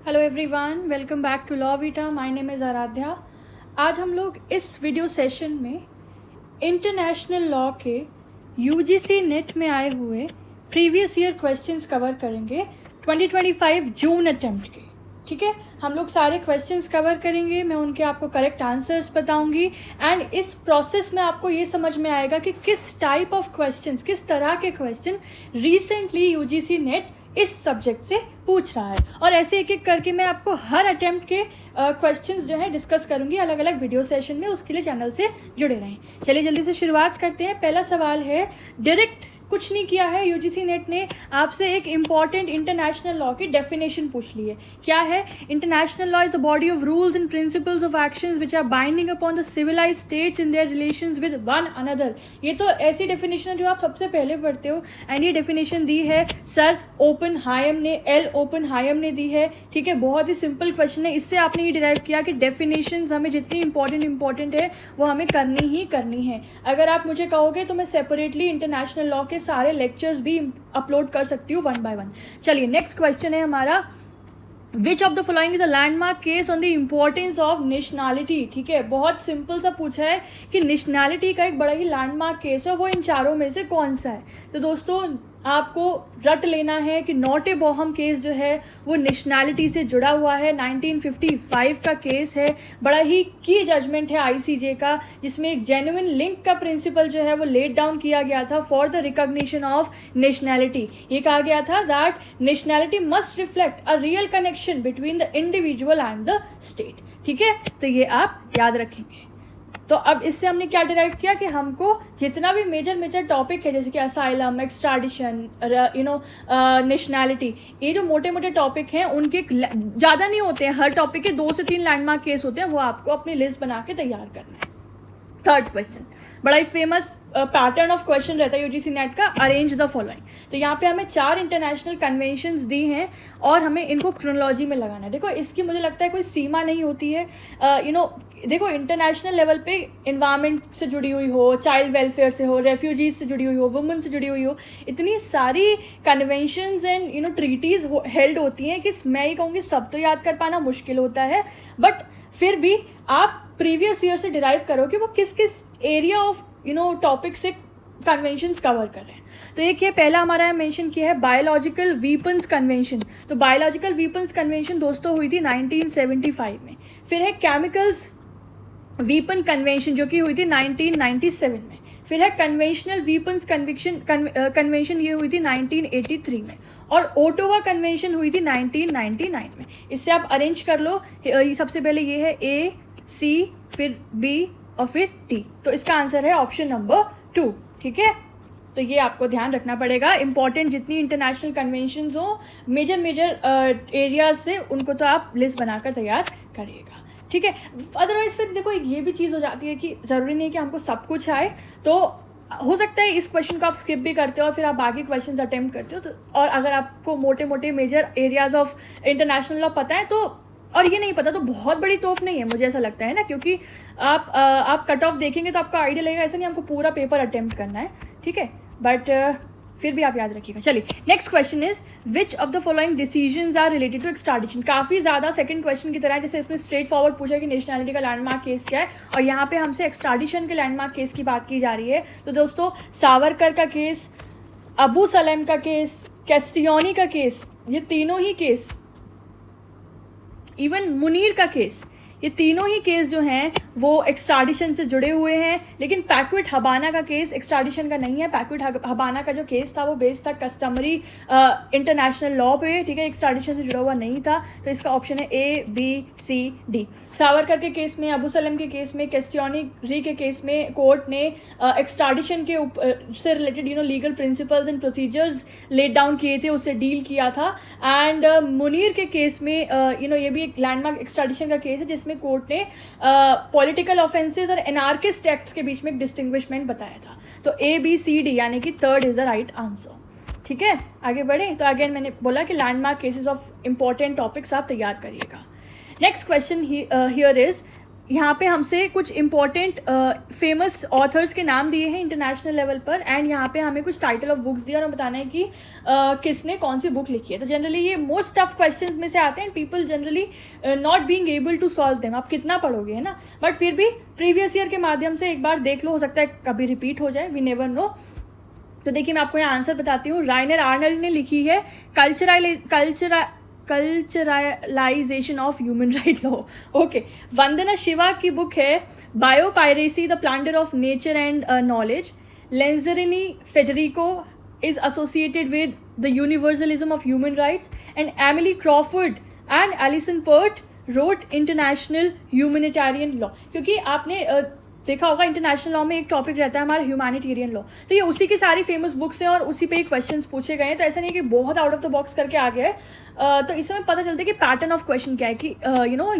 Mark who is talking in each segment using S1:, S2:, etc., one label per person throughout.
S1: Hello everyone, welcome back to law vita. My name is Aaradhya. आज हम लोग इस वीडियो सेशन में इंटरनेशनल लॉ के यूजीसी नेट में आए हुए प्रीवियस ईयर क्वेश्चंस कवर करेंगे 2025 जून अटेम्प्ट के। ठीक है, हम लोग सारे क्वेश्चंस कवर करेंगे, मैं उनके आपको करेक्ट आंसर्स बताऊंगी एंड इस प्रोसेस में आपको ये समझ में आएगा कि किस टाइप ऑफ क्वेश्चंस, किस तरह के क्वेश्चन रिसेंटली यूजीसी नेट इस सब्जेक्ट से पूछ रहा है। और ऐसे एक एक करके मैं आपको हर अटेम्प्ट के क्वेश्चंस जो है डिस्कस करूंगी अलग अलग वीडियो सेशन में। उसके लिए चैनल से जुड़े रहें। चलिए जल्दी से शुरुआत करते हैं। पहला सवाल है, डायरेक्ट कुछ नहीं किया है, यूजीसी नेट ने आपसे एक इंपॉर्टेंट इंटरनेशनल लॉ की डेफिनेशन पूछ ली है। क्या है? International law is the body of rules and principles of actions which are binding upon the civilised states in their relations with one another. ये तो ऐसी डेफिनेशन है जो आप सबसे पहले पढ़ते हो एंड ये डेफिनेशन दी है सर ओपनहायम ने, एल ओपनहायम ने दी है। ठीक है, बहुत ही सिंपल क्वेश्चन है। इससे आपने ये डिराइव किया कि डेफिनेशंस हमें जितनी इंपॉर्टेंट है वो हमें करनी ही करनी है। अगर आप मुझे कहोगे तो मैं सेपरेटली इंटरनेशनल लॉ के सारे लेक्चर्स भी अपलोड कर सकती हूँ 1 by 1। चलिए नेक्स्ट क्वेश्चन है हमारा, विच of the following is a landmark case on the importance of nationality. ठीक है, बहुत सिंपल सा पूछा है कि नेशनैलिटी का एक बड़ा ही लैंडमार्क केस है, वो इन चारों में से कौन सा है। तो दोस्तों आपको रट लेना है कि नॉटे बोहम केस जो है वो नेशनैलिटी से जुड़ा हुआ है। 1955 का केस है, बड़ा ही की जजमेंट है आईसीजे का, जिसमें एक जेन्युइन लिंक का प्रिंसिपल जो है वो लेट डाउन किया गया था for the recognition of nationality. ये कहा गया था that nationality must reflect a real connection between the individual and the state. ठीक है, तो ये आप याद रखेंगे। तो अब इससे हमने क्या डिराइव किया कि हमको जितना भी मेजर टॉपिक है, जैसे कि असाइलम, एक्सट्राडिशन, नेशनैलिटी, ये जो मोटे मोटे टॉपिक हैं उनके ज़्यादा नहीं होते हैं, हर टॉपिक के 2 से 3 लैंडमार्क केस होते हैं, वो आपको अपनी लिस्ट बना के तैयार करना है। थर्ड क्वेश्चन, बड़ा ही फेमस पैटर्न ऑफ क्वेश्चन रहता है यूजीसी नेट का, अरेंज द फॉलोइंग। तो यहाँ पे हमें 4 इंटरनेशनल कन्वेंशंस दी हैं और हमें इनको क्रोनोलॉजी में लगाना है। देखो इसकी मुझे लगता है कोई सीमा नहीं होती है। देखो इंटरनेशनल लेवल पे इन्वायरमेंट से जुड़ी हुई हो, चाइल्ड वेलफेयर से हो, रेफ्यूजीज से जुड़ी हुई हो, वुमेन से जुड़ी हुई हो, इतनी सारी कन्वेंशंस एंड ट्रीटीज हेल्ड होती हैं कि मैं ये कहूँगी सब तो याद कर पाना मुश्किल होता है, बट फिर भी आप प्रीवियस ईयर से डिराइव करो कि वो किस किस एरिया ऑफ टॉपिक से कन्वेंशंस कवर कर रहे हैं। तो एक ये पहला हमारा मेंशन किया है बायोलॉजिकल वीपन्स कन्वेंशन। तो बायोलॉजिकल वीपन्स कन्वेंशन दोस्तों हुई थी 1975 में। फिर है केमिकल्स वीपन कन्वेंशन जो कि हुई थी 1997 में। फिर है कन्वेंशनल वीपन्स कन्वेंशन, ये हुई थी 1983 में। और ओटोवा कन्वेंशन हुई थी 1999 में। इससे आप अरेंज कर लो, सबसे पहले ये है ए, सी, फिर बी और फिर टी। तो इसका आंसर है ऑप्शन नंबर 2। ठीक है, तो ये आपको ध्यान रखना पड़ेगा। इंपॉर्टेंट जितनी इंटरनेशनल कन्वेंशंस हो मेजर एरियाज से, उनको तो आप लिस्ट बनाकर तैयार करिएगा। ठीक है, अदरवाइज फिर देखो ये भी चीज़ हो जाती है कि ज़रूरी नहीं है कि हमको सब कुछ आए। तो हो सकता है इस क्वेश्चन को आप स्किप भी करते हो और फिर आप बाकी क्वेश्चंस अटेम्प्ट करते हो। तो और अगर आपको मोटे मोटे major areas of international law पता है तो, और ये नहीं पता तो बहुत बड़ी तोप नहीं है, मुझे ऐसा लगता है ना, क्योंकि आप कट ऑफ देखेंगे तो आपको आइडिया लगेगा। ऐसा नहीं हमको पूरा पेपर अटेम्प्ट करना है। ठीक है, बट फिर भी आप याद रखिएगा। चलिए next question is, which of the following decisions are related to extradition. काफ़ी ज़्यादा सेकंड क्वेश्चन की तरह है, जैसे इसमें स्ट्रेट फॉरवर्ड पूछा कि नेशनैलिटी का लैंडमार्क केस क्या है, और यहाँ पे हमसे एक्सट्राडिशन के लैंडमार्क केस की बात की जा रही है। तो दोस्तों सावरकर का केस, अबू सलेम का केस, कैस्टियोनी का केस, ये तीनों ही केस, इवन मुनीर का केस, ये तीनों ही केस जो हैं वो एक्सट्राडिशन से जुड़े हुए हैं। लेकिन पैक्विट हबाना का केस एक्सट्राडिशन का नहीं है। पैक्विट हबाना का जो केस था वो बेस्ड था कस्टमरी इंटरनेशनल लॉ पे। ठीक है, एक्सट्राडिशन से जुड़ा हुआ नहीं था। तो इसका ऑप्शन है ए, बी, सी, डी। सावरकर के केस में, अबू सलेम के केस में, कैस्टियोनी के केस में कोर्ट ने एक्सट्राडिशन के से related legal principles and procedures let down किए थे, उससे डील किया था। एंड मुनीर के केस में ये भी एक लैंडमार्क एक्सट्राडिशन का केस है जिसमें कोर्ट ने पॉलिटिकल ऑफेंसेस और एनार्किस्ट एक्ट्स के बीच में एक डिस्टिंग्विशमेंट बताया था। तो ए, बी, सी, डी यानी कि third is the right answer. ठीक है, आगे बढ़े। तो अगेन मैंने बोला कि landmark cases of important topics आप तैयार करिएगा। नेक्स्ट क्वेश्चन हियर इज, यहाँ पे हमसे कुछ इंपॉर्टेंट फेमस ऑथर्स के नाम दिए हैं इंटरनेशनल लेवल पर, एंड यहाँ पे हमें कुछ टाइटल ऑफ बुक्स दिए और हमें बताना है कि किसने कौन सी बुक लिखी है. तो जनरली ये मोस्ट टफ क्वेश्चंस में से आते हैं, people generally not being able to solve them. आप कितना पढ़ोगे, है ना, बट फिर भी प्रीवियस ईयर के माध्यम से एक बार देख लो, हो सकता है कभी रिपीट हो जाए, वी नेवर नो. तो देखिए मैं आपको यहाँ आंसर बताती हूँ. राइनर आर्नल्ड ने लिखी है culturalisation of human right law. Okay. Vandana Shiva की बुक है biopiracy the plunder of nature and knowledge. Lenzerini Federico is associated with the universalism of human rights, and Emily Crawford and Alison Pert wrote international humanitarian law. क्योंकि आपने देखा होगा international law में एक topic रहता है हमारा ह्यूमैनिटेरियन लॉ, तो ये उसी की सारी फेमस बुक्स हैं और उसी पे ही क्वेश्चंस पूछे गए हैं. तो ऐसा नहीं है कि बहुत आउट ऑफ द बॉक्स करके आ गया है. तो इसमें पता चलता है कि पैटर्न ऑफ क्वेश्चन क्या है, कि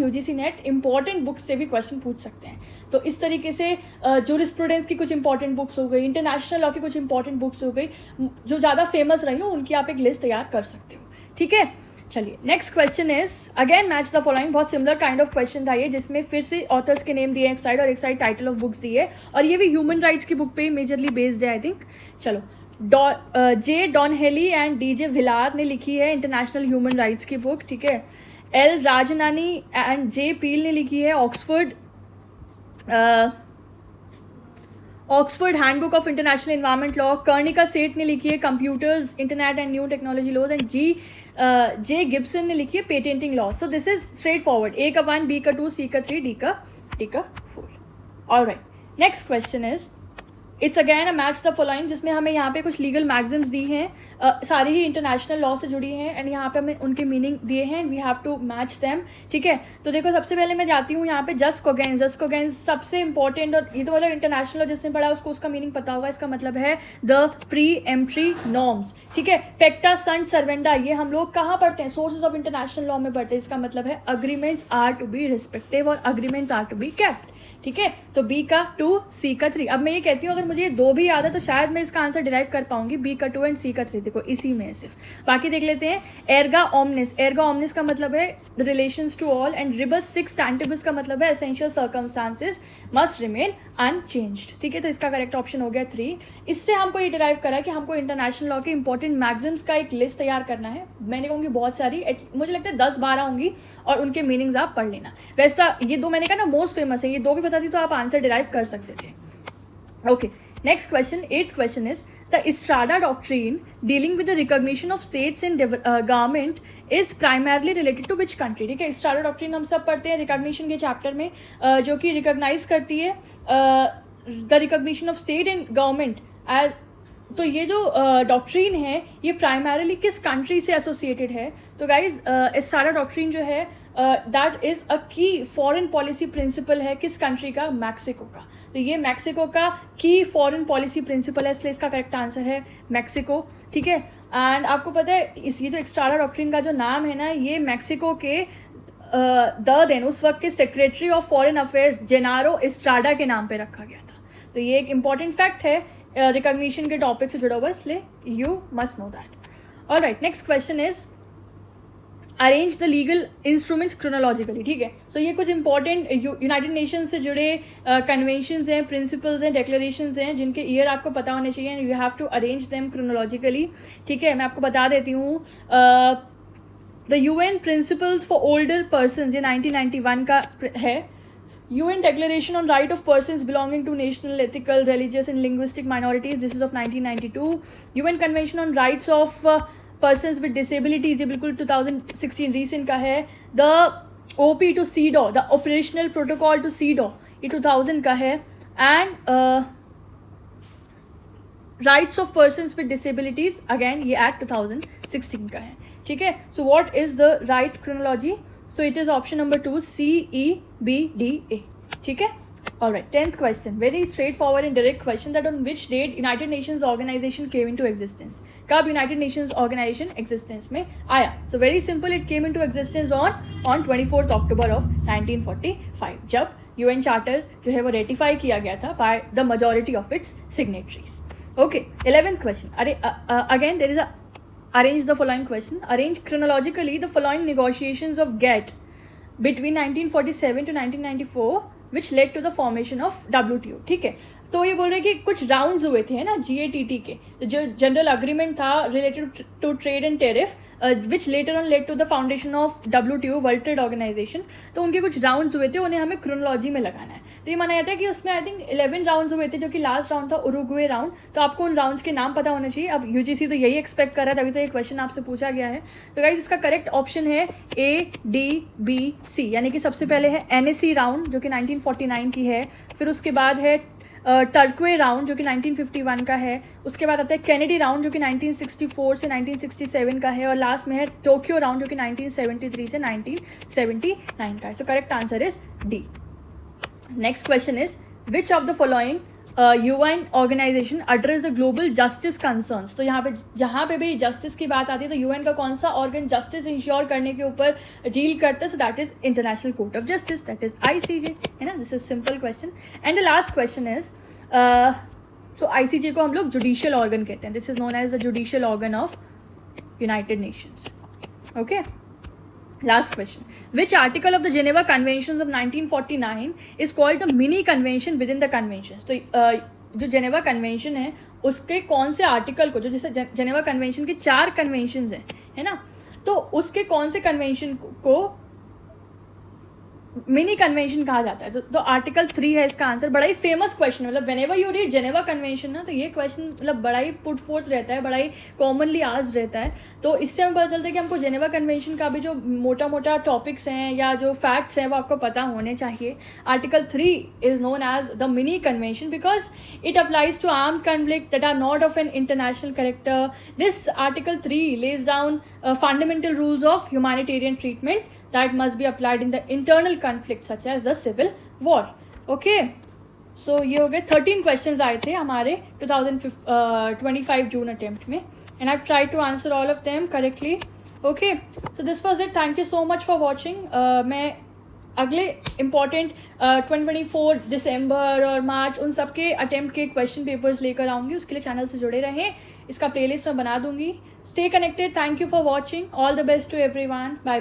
S1: यूजीसी नेट इंपॉर्टेंट बुक्स से भी क्वेश्चन पूछ सकते हैं. तो इस तरीके से जूरिस्प्रूडेंस की कुछ इंपॉर्टेंट बुक्स हो गई, इंटरनेशनल लॉ की कुछ इंपॉर्टेंट बुक्स हो गई, जो ज़्यादा फेमस रही हो उनकी आप एक लिस्ट तैयार कर सकते हो. ठीक है, चलिए next question is again match the following. बहुत सिमिलर काइंड ऑफ क्वेश्चन था ये, जिसमें फिर से ऑथर्स के नेम दिए एक साइड और एक साइड टाइटल ऑफ बुक्स दिए, और ये भी ह्यूमन राइट्स की बुक पे मेजरली बेस्ड है आई थिंक. चलो, जे डॉनहेली एंड डीजे विलार ने लिखी है इंटरनेशनल ह्यूमन राइट्स की बुक. ठीक है. एल राजनानी एंड जे पील ने लिखी है Oxford handbook of international environment law. Karnika Seth ने लिखी है computers, internet and new technology laws. And J Gibson ने लिखी है patenting law. So this is straightforward. A का 1, बी का 2, सी का 3, डी का 4. Alright, next question is it's again a match the following, जिसमें हमें यहाँ पे कुछ लीगल मैगजिम्स दी हैं, सारी ही इंटरनेशनल लॉ से जुड़ी हैं, एंड यहाँ पे हमें उनके मीनिंग दिए हैं, and we have to match them. ठीक है. तो देखो सबसे पहले मैं जाती हूँ यहाँ पे जस्ट कोगेंस सबसे इंपॉर्टेंट, और ये तो मतलब इंटरनेशनल लॉ जिसने पढ़ा उसको उसका मीनिंग पता होगा. इसका मतलब है द प्री एम्प्ट्री नॉर्म्स. ठीक है. पेक्टा संट सर्वेंडा, ये हम लोग कहाँ पढ़ते हैं, सोर्सेज ऑफ इंटरनेशनल लॉ में पढ़ते हैं. इसका मतलब है agreements are to be respective और agreements are to be kept. ठीक है. तो बी का 2, सी का 3. अब मैं ये कहती हूँ अगर मुझे ये 2 भी याद है तो शायद मैं इसका आंसर डिराइव कर पाऊंगी. बी का 2 एंड सी का 3, देखो इसी में है सिर्फ. बाकी देख लेते हैं. एर्गा ओमनिस का मतलब है relations to all, and rebus sic stantibus का मतलब है essential circumstances must remain unchanged. ठीक है. तो इसका करेक्ट ऑप्शन हो गया 3. इससे हमको ये डिराइव करा कि हमको इंटरनेशनल लॉ के इंपॉर्टेंट मैगजिम्स का एक लिस्ट तैयार करना है. मैंने कहूँगी बहुत सारी, मुझे लगता है 10-12 होंगी, और उनके मीनिंग्स आप पढ़ लेना. वैसे तो ये 2 मैंने कहा ना मोस्ट फेमस है, ये 2 भी बता दी तो आप आंसर डिराइव कर सकते थे. Okay. Next question, 8th question is the Estrada doctrine dealing with the recognition of states in government is primarily related to which country. ठीक है. स्ट्राडा डॉक्ट्रिन हम सब पढ़ते हैं रिकॉग्निशन के चैप्टर में, जो कि रिकॉग्नाइज करती है the recognition of state and government as. तो ये जो डॉक्ट्रिन है ये प्राइमरली किस कंट्री से एसोसिएटेड है. तो गाइज स्ट्राडा डॉक्ट्रिन जो है दैट इज अ की फॉरेन पॉलिसी प्रिंसिपल है. किस कंट्री का, मैक्सिको का. तो ये मैक्सिको का की फॉरेन पॉलिसी प्रिंसिपल है, इसलिए इसका करेक्ट आंसर है मैक्सिको. ठीक है. एंड आपको पता है ये जो स्ट्राडा डॉक्ट्रिन का जो नाम है ना, ये मैक्सिको के उस वक्त के secretary of foreign affairs Genaro Estrada के नाम पे रखा गया था. तो ये एक इंपॉर्टेंट फैक्ट है रिकॉग्निशन के टॉपिक से जुड़ा हुआ, इसलिए you must know that. Alright, next question is arrange the legal instruments chronologically. ठीक है. सो ये कुछ इंपॉर्टेंट यूनाइटेड नेशन से जुड़े कन्वेंशंस हैं, प्रिंसिपल्स हैं, डिक्लेरेशंस हैं, जिनके ईयर आपको पता होने चाहिए, and you have to arrange them chronologically. ठीक है. मैं आपको बता देती हूँ. The UN principles for older persons, ये 1991 का है. UN Declaration on Right of Persons Belonging to National, Ethical, Religious and Linguistic Minorities, this is of 1992. UN Convention on Rights of Persons with Disabilities, ये बिल्कुल 2016 recent का है. The OP to CEDAW, the Operational Protocol to CEDAW, ये 2000 का है. And Rights of Persons with Disabilities, again ये Act 2016 का है. ठीक है. So what is the right chronology? So it is option number 2, C, E, B, D, A. ठीक है. Alright, 10th question, very straightforward and direct question, that on which date United Nations Organization came into existence. कब United Nations Organization existence में आया? So very simple, it came into existence on 24th October of 1945, जब UN Charter जो है वो ratify किया गया था by the majority of its signatories. Okay, 11th question. Again there is a arrange the following question. Arrange chronologically the following negotiations of GATT between 1947 to 1994 which led to the formation of WTO. ठीक है, तो ये बोल रहे कि कुछ rounds हुए थे, है ना, GATT के, जो जनरल अग्रीमेंट था related to trade and tariff, which later on led to the foundation of WTO, world trade organisation. तो उनके कुछ राउंड्स हुए थे, उन्हें हमें क्रोनोलॉजी में लगाना है. तो ये माना जाता है कि उसमें आई थिंक 11 राउंड्स हुए थे, जो कि लास्ट राउंड था उरुग्वे राउंड. तो आपको उन राउंड्स के नाम पता होना चाहिए. अब UGC तो यही एक्सपेक्ट कर रहा है, तभी तो ये क्वेश्चन आपसे पूछा गया है. तो गाइस इसका करेक्ट ऑप्शन है ADBC, यानी कि सबसे पहले है NSE राउंड जो कि 1949 की है. फिर उसके बाद है टर्कवे राउंड जो कि 1951 का है. उसके बाद आता है कैनेडी राउंड जो कि 1964 से 1967 का है. और लास्ट में है टोक्यो राउंड जो कि 1973 से 1979 का है. So correct answer is D. Next question is which of the following UN organisation address the global justice concerns. तो यहाँ पे जहाँ पे भी जस्टिस की बात आती है तो UN का कौन सा ऑर्गन जस्टिस इंश्योर करने के ऊपर डील करता है? So that is international court of justice, that is ICJ, है ना. This is simple question. And the last question is so ICJ को हम लोग जुडिशियल ऑर्गन कहते हैं. This is known as the judicial organ of United Nations. Okay, last question. Which article of the Geneva Conventions of 1949 is called the mini convention within the conventions? तो जो Geneva convention है उसके कौन से article को, जो जैसे Geneva convention के 4 कन्वेंशंस हैं, है ना, तो उसके कौन से कन्वेंशन को मिनी कन्वेंशन कहा जाता है? तो आर्टिकल 3 है इसका आंसर. बड़ा ही फेमस क्वेश्चन, मतलब whenever you read Geneva convention ना, तो ये क्वेश्चन मतलब बड़ा ही पुट फोर्थ रहता है, बड़ा ही कॉमनली आज रहता है. तो इससे हमें पता चलता है कि हमको जेनेवा कन्वेंशन का भी जो मोटा मोटा टॉपिक्स हैं या जो फैक्ट्स हैं वो आपको पता होने चाहिए. Article 3 is known as the mini convention because it applies to arm conflict that are not of an international character. This article 3 lays down fundamental rules of humanitarian treatment that must be applied in the internal conflict such as the civil war. Okay, so ये हो गए 13 questions आए थे हमारे 2025 जून attempt में, and I've tried to answer all of them correctly. Okay, so this was it. Thank you so much for watching. मैं अगले important 2024 दिसंबर और मार्च उन सब के अटेम्प्ट के क्वेश्चन पेपर्स लेकर आऊँगी. उसके लिए चैनल से जुड़े रहें. इसका प्लेलिस्ट मैं बना दूंगी. Stay connected. Thank you for watching. All the best to everyone. Bye bye.